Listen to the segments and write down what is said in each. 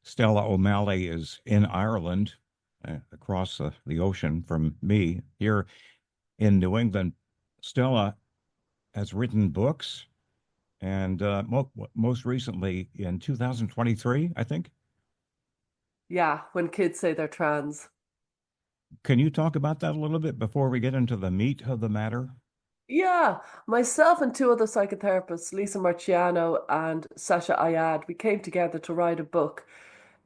Stella O'Malley is in Ireland, across the ocean from me here in New England. Stella has written books, and most recently in 2023, I think. Yeah, when kids say they're trans. Can you talk about that a little bit before we get into the meat of the matter? Yeah, myself and two other psychotherapists, Lisa Marciano and Sasha Ayad, we came together to write a book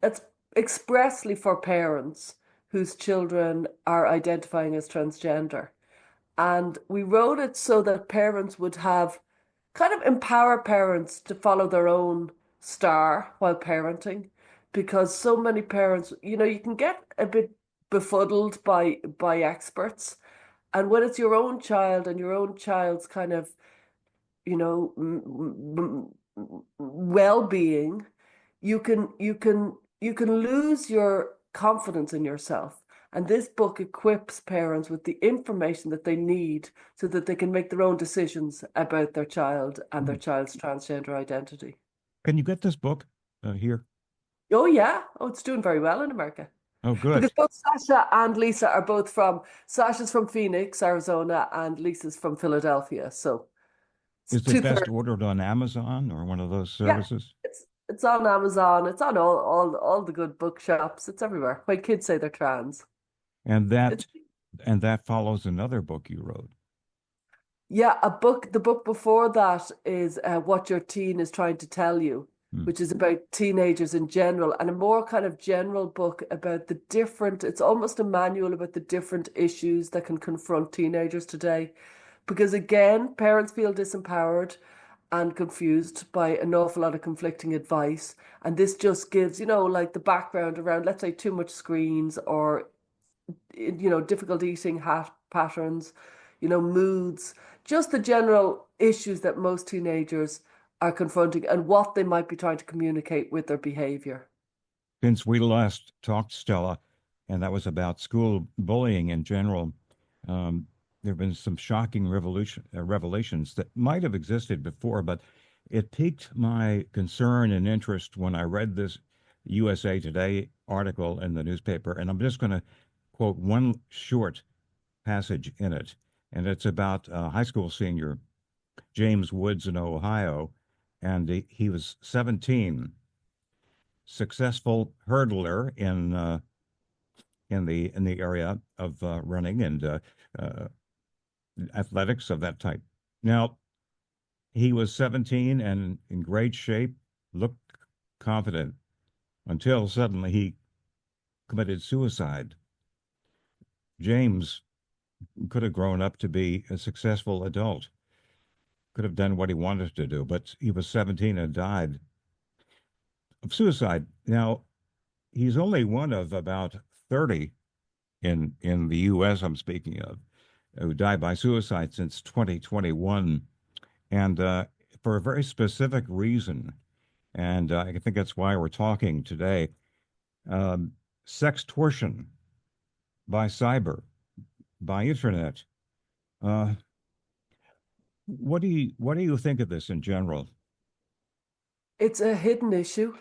that's expressly for parents whose children are identifying as transgender. And we wrote it so that parents would have kind of empower parents to follow their own star while parenting, because so many parents, you can get a bit befuddled by experts. And when it's your own child and your own child's kind of, well-being, you can lose your confidence in yourself. And this book equips parents with the information that they need so that they can make their own decisions about their child and their Hmm. child's transgender identity. Can you get this book here? Oh yeah. Oh, it's doing very well in America. Oh, Because good. both Sasha and Lisa are both Sasha's from Phoenix, Arizona, and Lisa's from Philadelphia. So it's Is it two best thirds. ordered on Amazon or one of those Yeah, services? it's on Amazon. It's on all the good bookshops. It's everywhere. My kids say they're trans. And It's that and that follows another book you wrote. Yeah, the book before that is What Your Teen is Trying to Tell You, Hmm. which is about teenagers in general, and a more kind of general book about it's almost a manual about the different issues that can confront teenagers today. Because again, parents feel disempowered and confused by an awful lot of conflicting advice. And this just gives, like the background around, let's say, too much screens or difficult eating patterns, moods, just the general issues that most teenagers are confronting and what they might be trying to communicate with their behavior. Since we last talked, Stella, and that was about school bullying in general, um, there have been some shocking revelations that might have existed before, but it piqued my concern and interest when I read this USA Today article in the newspaper. And I'm just going to quote one short passage in it. And it's about a high school senior, James Woods in Ohio. And he was 17, successful hurdler in the area of running and uh, athletics of that type. Now, he was 17 and in great shape, looked confident until suddenly he committed suicide. James could have grown up to be a successful adult, could have done what he wanted to do, but he was 17 and died of suicide. Now, he's only one of about 30 in the US I'm speaking of who died by suicide since 2021, and for a very specific reason. And I think that's why we're talking today. Um, Sextortion by cyber, by internet. Uh, what do you think of this in general? It's a hidden issue.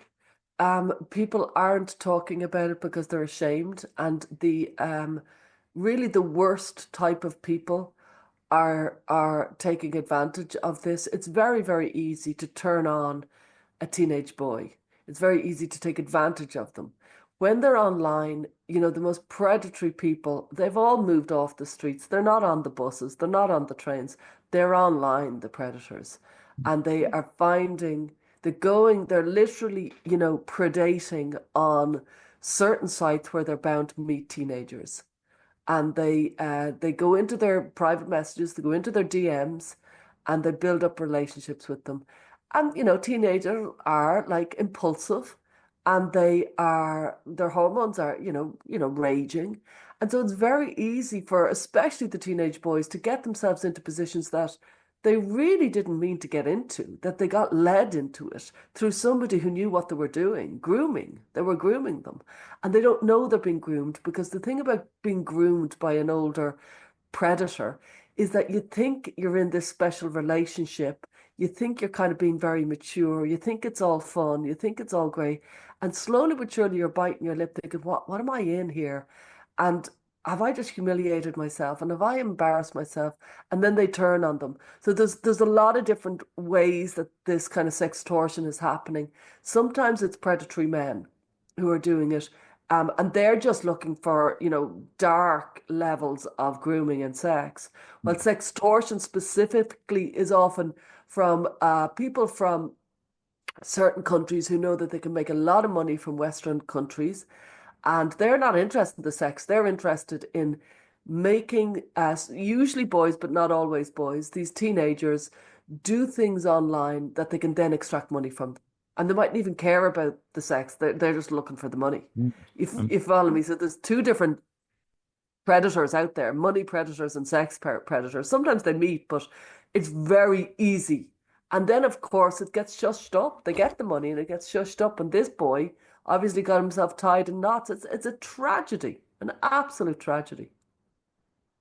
People aren't talking about it because they're ashamed, and the really the worst type of people are taking advantage of this. It's very, very easy to turn on a teenage boy. It's very easy to take advantage of them. When they're online, the most predatory people, they've all moved off the streets. They're not on the buses, they're not on the trains. They're online, the predators. And they are they're literally, predating on certain sites where they're bound to meet teenagers, and they go into their private messages, they go into their DMs, and they build up relationships with them. And teenagers are like impulsive, and their hormones are raging, and so it's very easy for especially the teenage boys to get themselves into positions that they really didn't mean to get into, that they got led into it through somebody who knew what they were doing, grooming. They were grooming them. And they don't know they're being groomed, because the thing about being groomed by an older predator is that you think you're in this special relationship. You think you're kind of being very mature. You think it's all fun. You think it's all great. And slowly but surely you're biting your lip thinking, what am I in here? And have I just humiliated myself? And have I embarrassed myself? And then they turn on them. So there's a lot of different ways that this kind of sextortion is happening. Sometimes it's predatory men who are doing it. And they're just looking for, dark levels of grooming and sex. Well, sextortion specifically is often from people from certain countries who know that they can make a lot of money from Western countries, and they're not interested in the sex. They're interested in making, usually boys, but not always boys, these teenagers do things online that they can then extract money from. And they mightn't even care about the sex. They're just looking for the money. Mm. If Um, you follow me, so there's two different predators out there, money predators and sex predators. Sometimes they meet, but it's very easy. And then, of course, it gets shushed up. They get the money and it gets shushed up. And this boy obviously got himself tied in knots. It's a tragedy, an absolute tragedy.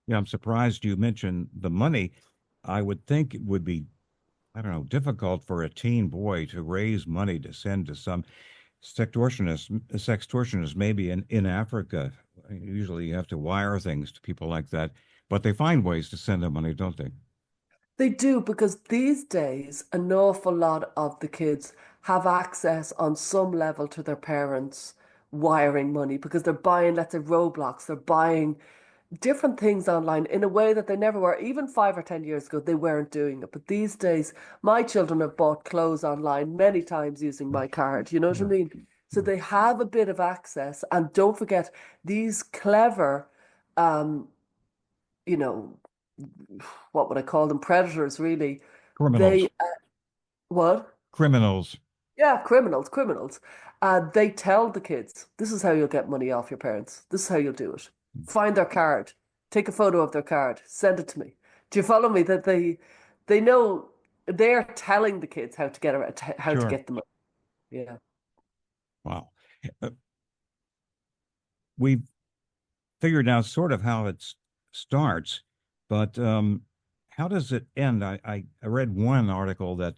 yeah, I'm surprised you mentioned the money. I would think it would be, I don't know, difficult for a teen boy to raise money to send to some sextortionist, maybe in Africa. Usually you have to wire things to people like that, but they find ways to send them money, don't they? They do because these days, an awful lot of the kids have access on some level to their parents wiring money because they're buying, let's say, Roblox, they're buying different things online in a way that they never were. Even 5 or 10 years ago, they weren't doing it. But these days, my children have bought clothes online many times using my card. You know what I Yeah. mean? So they have a bit of access. And don't forget, these clever, um, you know, what would I call them? Predators, really. Criminals. They, what? Criminals. Yeah, criminals. They tell the kids, this is how you'll get money off your parents. This is how you'll do it. Find their card, take a photo of their card, send it to me. Do you follow me? That they know they're telling the kids how to get around, how to Sure. get the money. Yeah. Wow. Uh, we've figured out sort of how it starts, but how does it end? I read one article that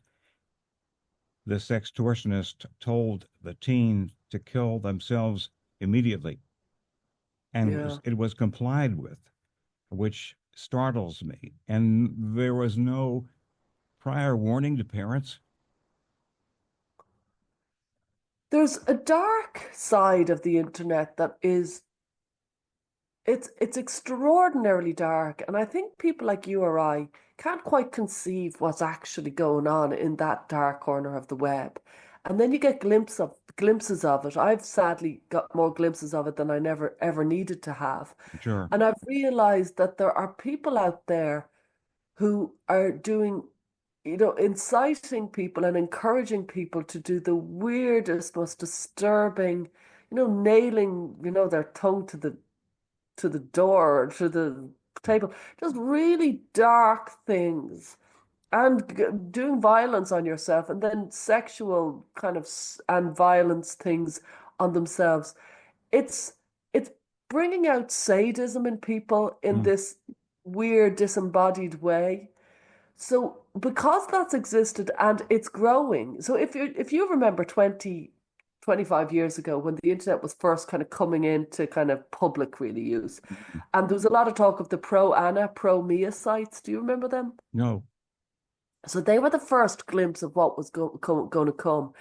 the sextortionist told the teen to kill themselves immediately, and Yeah. it was complied with, which startles me. And there was no prior warning to parents. There's a dark side of the internet that is it's extraordinarily dark, and I think people like you or I can't quite conceive what's actually going on in that dark corner of the web. And then you get glimpses of it. I've sadly got more glimpses of it than I never ever needed to have. Sure. And I've realized that there are people out there who are doing, inciting people and encouraging people to do the weirdest, most disturbing, nailing, their tongue to the door or to the table, just really dark things and doing violence on yourself and then sexual kind of and violence things on themselves. It's it's bringing out sadism in people in Mm. this weird disembodied way. So because that's existed and it's growing. So if you remember 25 years ago when the internet was first kind of coming into kind of public really use, and there was a lot of talk of the pro Anna, pro Mia sites. Do you remember them? No. So they were the first glimpse of what was going to come.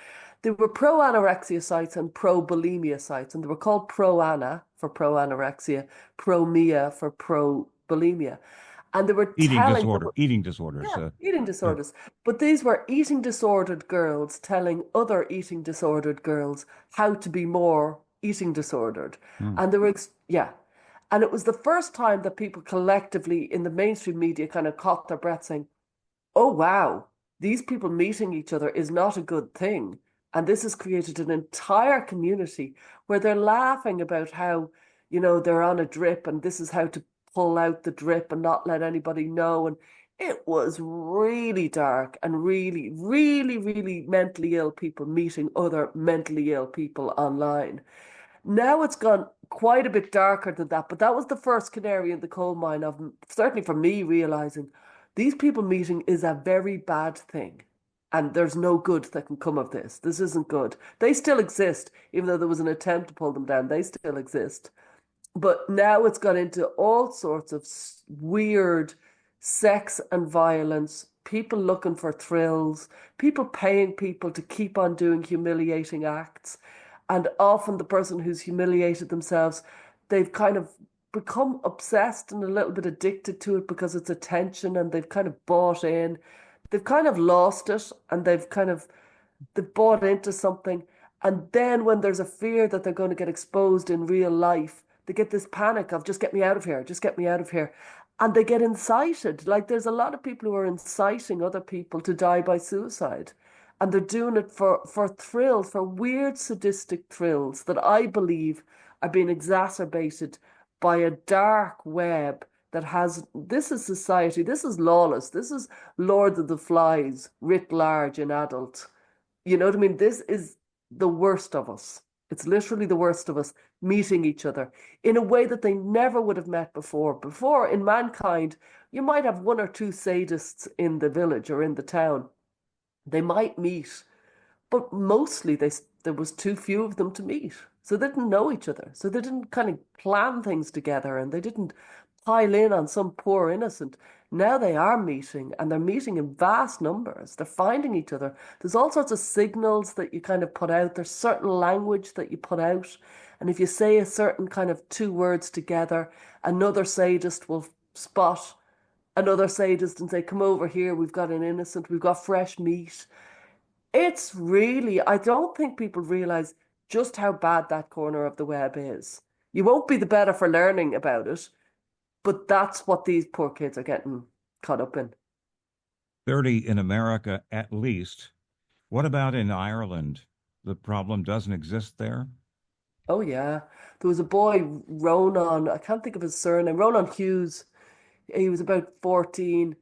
They were pro anorexia sites and pro bulimia sites, and they were called pro Anna for pro anorexia, pro Mia for pro bulimia. And they were telling, Eating disorders. yeah, eating Yeah. disorders. But these were eating disordered girls telling other eating disordered girls how to be more eating disordered. Mm. And they were, yeah. And it was the first time that people collectively in the mainstream media kind of caught their breath saying, oh, wow, these people meeting each other is not a good thing. And this has created an entire community where they're laughing about how, they're on a drip and this is how to pull out the drip and not let anybody know. And it was really dark and really, really, really mentally ill people meeting other mentally ill people online. Now it's gone quite a bit darker than that, but that was the first canary in the coal mine of certainly for me realizing these people meeting is a very bad thing. and there's no good that can come of this. This isn't good. They still exist, even though there was an attempt to pull them down. They still exist. But now it's got into all sorts of weird sex and violence, people looking for thrills, people paying people to keep on doing humiliating acts. And often the person who's humiliated themselves, they've kind of become obsessed and a little bit addicted to it because it's attention and they've kind of bought in. They've kind of lost it and they've bought into something. And then when there's a fear that they're going to get exposed in real life, they get this panic of just get me out of here, just get me out of here. And they get incited. Like there's a lot of people who are inciting other people to die by suicide. And they're doing it for thrills, for weird sadistic thrills that I believe are being exacerbated by a dark web that has, this is society, this is lawless, this is Lord of the Flies writ large in adult. You know what I mean? This is the worst of us. It's literally the worst of us meeting each other in a way that they never would have met before. Before, in mankind, you might have one or two sadists in the village or in the town. They might meet, but mostly there was too few of them to meet. So they didn't know each other. So they didn't kind of plan things together and they didn't pile in on some poor innocent. Now they are meeting and they're meeting in vast numbers. They're finding each other. There's all sorts of signals that you kind of put out. There's certain language that you put out. And if you say a certain kind of two words together, another sadist will spot another sadist and say, come over here, we've got an innocent, we've got fresh meat. It's really, I don't think people realize just how bad that corner of the web is. You won't be the better for learning about it, but that's what these poor kids are getting caught up in. 30 in America at least. What about in Ireland? The problem doesn't exist there? Oh, yeah. There was a boy, Ronan, I can't think of his surname, Ronan Hughes. He was about 14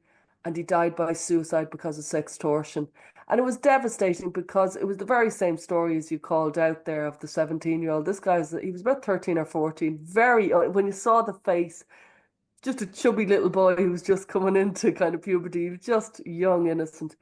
and he died by suicide because of sextortion. And it was devastating because it was the very same story as you called out there of the 17-year-old. This he was about 13 or 14, very, when you saw the face, just a chubby little boy who was just coming into kind of puberty, he was just young, innocent.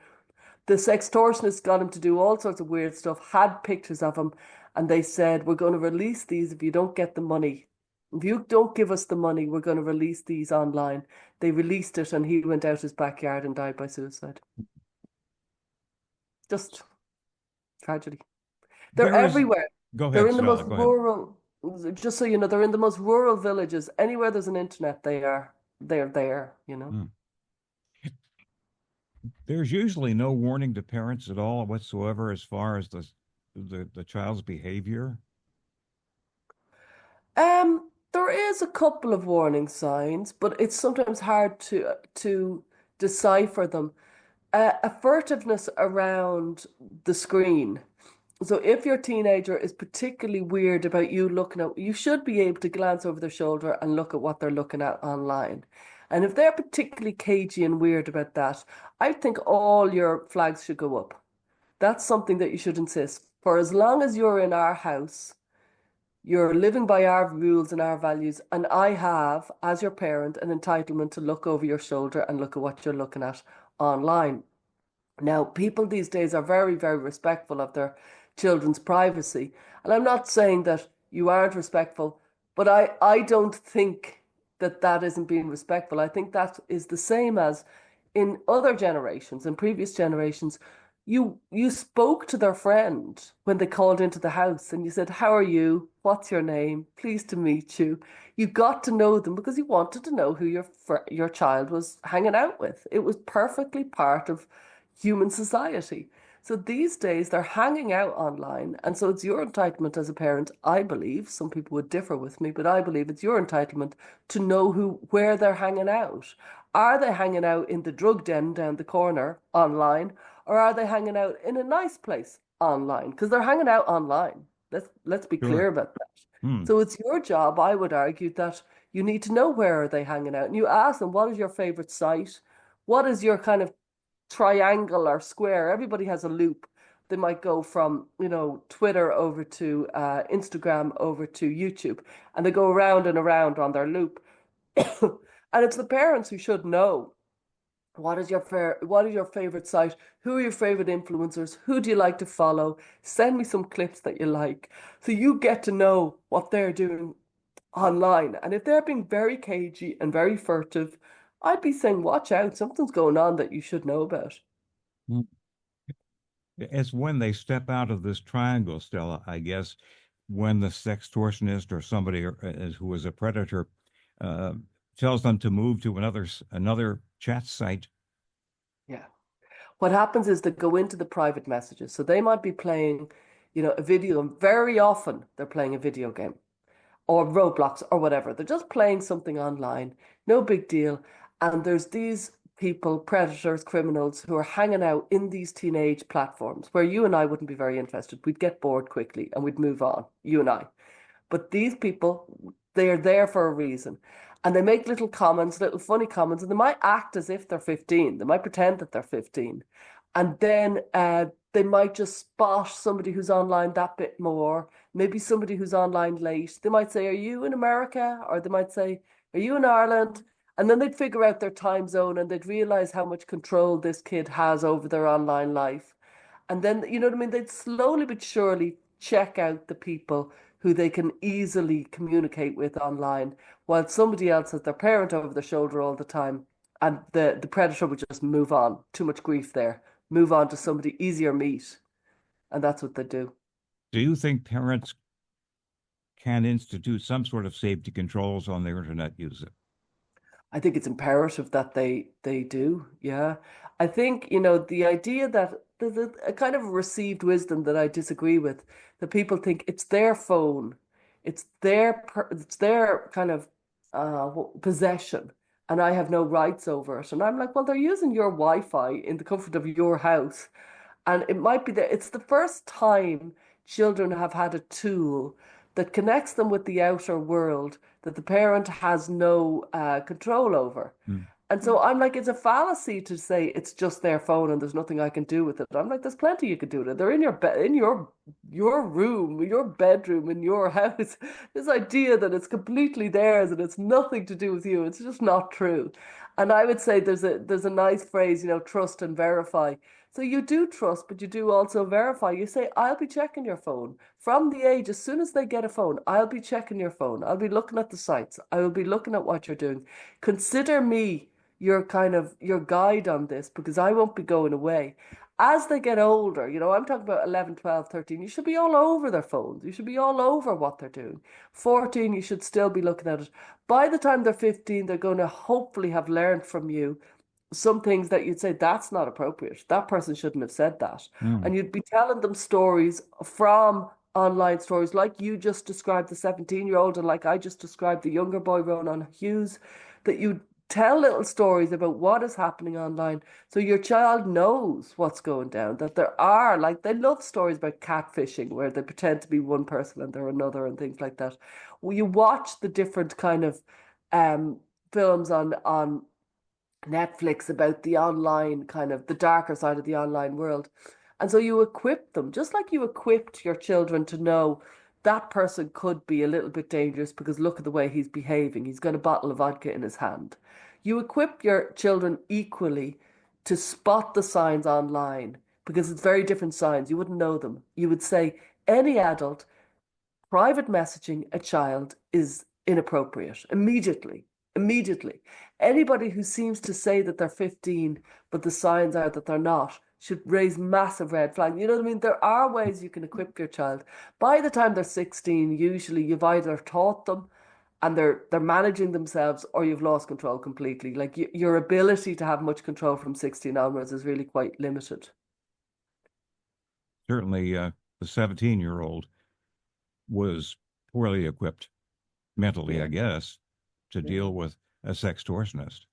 The sextortionists got him to do all sorts of weird stuff, had pictures of him, and they said, we're going to release these if you don't get the money. If you don't give us the money, we're going to release these online. They released it and he went out his backyard and died by suicide. Just tragedy. They're There is, everywhere. go They're ahead, in the most Stella, go ahead. rural, just so you know, they're in the most rural villages. Anywhere there's an internet, they're there, you know. Hmm. There's usually no warning to parents at all whatsoever as far as the child's behavior. There is a couple of warning signs, but it's sometimes hard to decipher them. A furtiveness around the screen. So if your teenager is particularly weird about you looking at, you should be able to glance over their shoulder and look at what they're looking at online. And if they're particularly cagey and weird about that, I think all your flags should go up. That's something that you should insist. For as long as you're in our house, you're living by our rules and our values, and I have, as your parent, an entitlement to look over your shoulder and look at what you're looking at online. Now, people these days are very, very respectful of their children's privacy. And I'm not saying that you aren't respectful, but I don't think that that isn't being respectful. I think that is the same as in other generations, in previous generations. You spoke to their friend when they called into the house and you said, how are you? What's your name? Pleased to meet you. You got to know them because you wanted to know who your child was hanging out with. It was perfectly part of human society. So these days they're hanging out online. And so it's your entitlement as a parent, I believe, some people would differ with me, but I believe it's your entitlement to know where they're hanging out. Are they hanging out in the drug den down the corner online, or are they hanging out in a nice place online? Because they're hanging out online. Let's be clear Sure. about that. Hmm. So it's your job, I would argue, that you need to know where are they hanging out. And you ask them, what is your favorite site? What is your kind of triangle or square? Everybody has a loop. They might go from, Twitter over to Instagram over to YouTube, and they go around and around on their loop. And it's the parents who should know What is your favorite site? Who are your favorite influencers? Who do you like to follow? Send me some clips that you like. So you get to know what they're doing online. And if they're being very cagey and very furtive, I'd be saying, watch out, something's going on that you should know about. Mm. It's when they step out of this triangle, Stella, I guess, when the sextortionist or somebody who is a predator uh, tells them to move to another chat site. Yeah. What happens is they go into the private messages. So they might be playing, a video, and very often they're playing a video game or Roblox or whatever. They're just playing something online, no big deal. And there's these people, predators, criminals, who are hanging out in these teenage platforms where you and I wouldn't be very interested. We'd get bored quickly and we'd move on, you and I. But these people, they're there for a reason. And they make little comments, little funny comments, and they might act as if they're 15. They might pretend that they're 15. And then they might just spot somebody who's online that bit more, maybe somebody who's online late. They might say, are you in America? Or they might say, are you in Ireland? And then they'd figure out their time zone and they'd realize how much control this kid has over their online life. And then, you know what I mean? They'd slowly but surely check out the people who they can easily communicate with online, while somebody else has their parent over their shoulder all the time. And the predator would just move on. Too much grief there. Move on to somebody easier meet. And that's what they do. Do you think parents can institute some sort of safety controls on their internet use? I think it's imperative that they do. Yeah. I think, the idea that there's a kind of received wisdom that I disagree with, that people think it's their phone, it's their kind of possession, and I have no rights over it. And I'm like, well, they're using your Wi-Fi in the comfort of your house. And it might be that it's the first time children have had a tool that connects them with the outer world that the parent has no control over. Mm. And so I'm like, it's a fallacy to say it's just their phone and there's nothing I can do with it. I'm like, there's plenty you could do with it. They're in your bed, in your room, your bedroom, in your house. This idea that it's completely theirs and it's nothing to do with you, it's just not true. And I would say there's a nice phrase, trust and verify. So you do trust, but you do also verify. You say, I'll be checking your phone. From the age, as soon as they get a phone, I'll be checking your phone. I'll be looking at the sites. I will be looking at what you're doing. Consider me your guide on this because I won't be going away. As they get older, I'm talking about 11, 12, 13, you should be all over their phones. You should be all over what they're doing. 14, you should still be looking at it. By the time they're 15, they're going to hopefully have learned from you some things that you'd say that's not appropriate. That person shouldn't have said that. Mm. And you'd be telling them stories from online stories, like you just described the 17-year-old, and like I just described the younger boy, Ronan Hughes, that you tell little stories about what is happening online so your child knows what's going down. That there are, like, they love stories about catfishing where they pretend to be one person and they're another and things like that. Well, you watch the different kind of films on Netflix about the online kind of the darker side of the online world. And so you equip them, just like you equipped your children to know that person could be a little bit dangerous because look at the way he's behaving. He's got a bottle of vodka in his hand. You equip your children equally to spot the signs online because it's very different signs. You wouldn't know them. You would say any adult private messaging a child is inappropriate immediately. Immediately. Anybody who seems to say that they're 15, but the signs are that they're not, should raise massive red flag. You know what I mean? There are ways you can equip your child. By the time they're 16, usually you've either taught them and they're managing themselves or you've lost control completely. Like your ability to have much control from 16 onwards is really quite limited. Certainly, the 17-year-old was poorly equipped mentally, Yeah. I guess, to Yeah. deal with a sextortionist.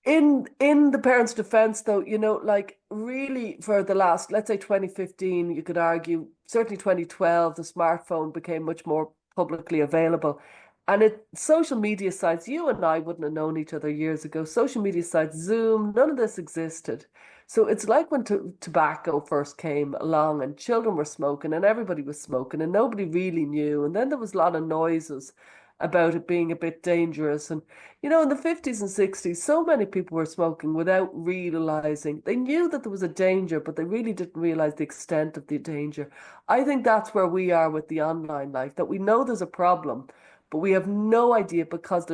In the parents' defense, though, like really for the last, let's say 2015, you could argue, certainly 2012, the smartphone became much more publicly available. And social media sites, you and I wouldn't have known each other years ago. Social media sites, Zoom, none of this existed. So it's like when tobacco first came along and children were smoking and everybody was smoking and nobody really knew. And then there was a lot of noises about it being a bit dangerous. And, in the 50s and 60s, so many people were smoking without realizing. They knew that there was a danger, but they really didn't realize the extent of the danger. I think that's where we are with the online life, that we know there's a problem, but we have no idea because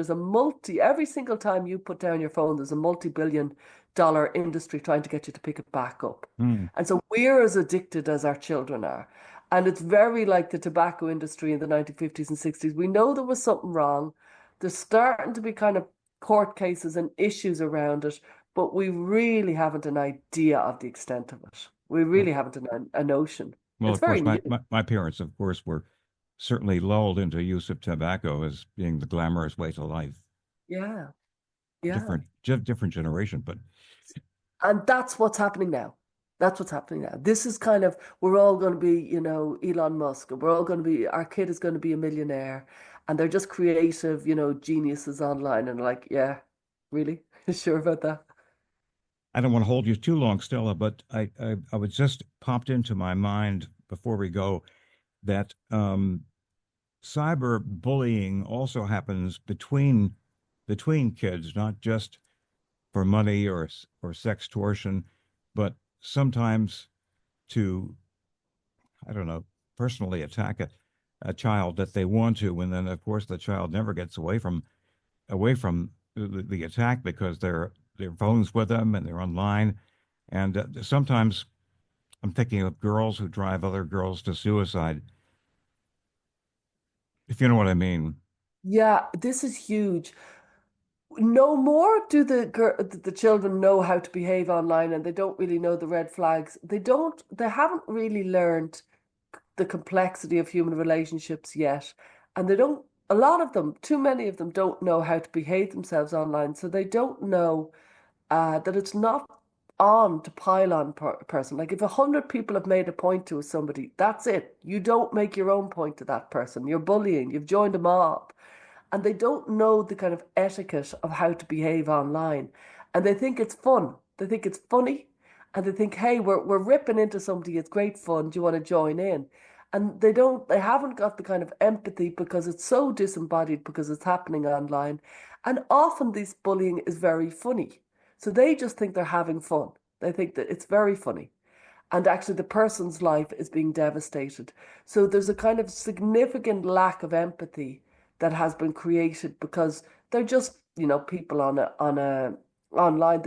every single time you put down your phone, there's a multi-billion-dollar industry trying to get you to pick it back up. Hmm. And so we're as addicted as our children are. And it's very like the tobacco industry in the 1950s and 60s. We know there was something wrong. There's starting to be kind of court cases and issues around it, but we really haven't an idea of the extent of it. We Well, really haven't a notion. well, It's of very course, new. my parents, of course, were certainly lulled into use of tobacco as being the glamorous way to life. Yeah, yeah. Different generation, but And that's what's happening now. That's what's happening now. This is kind of, we're all going to be, Elon Musk, and our kid is going to be a millionaire. And they're just creative, geniuses online. And like, yeah, really? Sure about that? I don't want to hold you too long, Stella, but I was just popped into my mind before we go that cyberbullying also happens between kids, not just for money or sextortion, but sometimes to, I don't know, personally attack a child that they want to, and then of course the child never gets away from the attack because their phones with them and they're online, and sometimes I'm thinking of girls who drive other girls to suicide, if you know what I mean. Yeah, this is huge. No more do the children know how to behave online, and they don't really know the red flags. They haven't really learned the complexity of human relationships yet. And a lot of them, too many of them, don't know how to behave themselves online. So they don't know that it's not on to pile on a person. Like if 100 people have made a point to somebody, that's it. You don't make your own point to that person. You're bullying. You've joined a mob, and they don't know the kind of etiquette of how to behave online. And they think it's fun. They think it's funny. And they think, hey, we're ripping into somebody. It's great fun. Do you want to join in? And they haven't got the kind of empathy because it's so disembodied because it's happening online. And often this bullying is very funny. So they just think they're having fun. They think that it's very funny, and actually the person's life is being devastated. So there's a kind of significant lack of empathy that has been created because they're just, people on a online.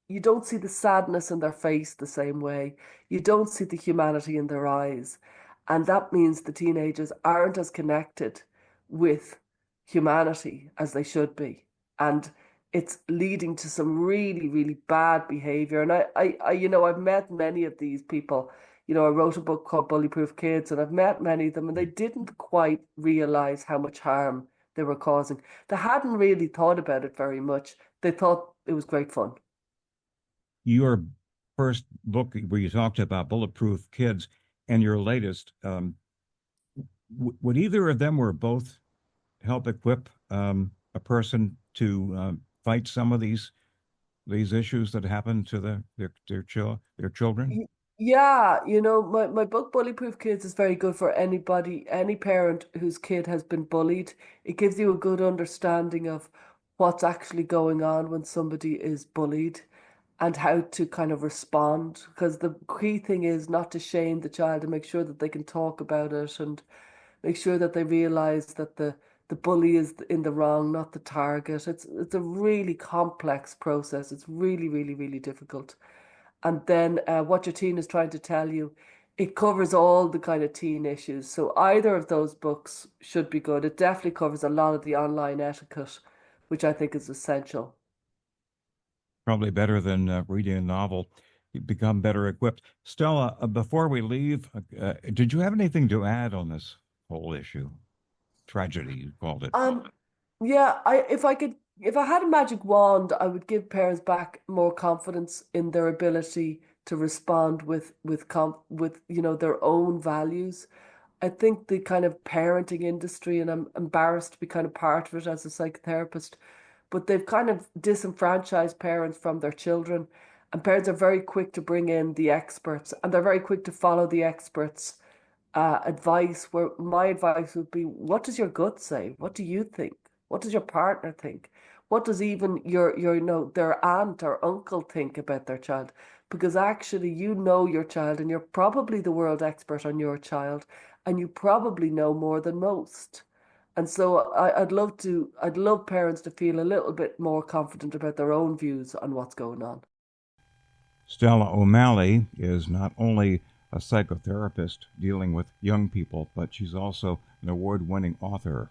You don't see the sadness in their face the same way. You don't see the humanity in their eyes. And that means the teenagers aren't as connected with humanity as they should be. And it's leading to some really, really bad behavior. And I've met many of these people. I wrote a book called Bully Proof Kids, and I've met many of them, and they didn't quite realize how much harm they were causing. They hadn't really thought about it very much. They thought it was great fun. Your first book where you talked about bulletproof kids and your latest, would either of them or both help equip a person to fight some of these issues that happen to their children? Yeah, my book Bullyproof Kids is very good for anybody, any parent whose kid has been bullied. It gives you a good understanding of what's actually going on when somebody is bullied and how to kind of respond. Because the key thing is not to shame the child and make sure that they can talk about it and make sure that they realize that the bully is in the wrong, not the target. It's a really complex process. It's really, really, really difficult. And then what your teen is trying to tell you, it covers all the kind of teen issues. So either of those books should be good. It definitely covers a lot of the online etiquette, which I think is essential. Probably better than reading a novel. You become better equipped. Stella, before we leave, did you have anything to add on this whole issue? Tragedy, you called it. Um, yeah, if I had a magic wand, I would give parents back more confidence in their ability to respond with their own values. I think the kind of parenting industry, and I'm embarrassed to be kind of part of it as a psychotherapist, but they've kind of disenfranchised parents from their children, and parents are very quick to bring in the experts, and they're very quick to follow the experts advice, where my advice would be, what does your gut say? What do you think? What does your partner think? What does even your their aunt or uncle think about their child? Because actually you know your child and you're probably the world expert on your child and you probably know more than most. And so I'd love parents to feel a little bit more confident about their own views on what's going on. Stella O'Malley is not only a psychotherapist dealing with young people, but she's also an award winning author.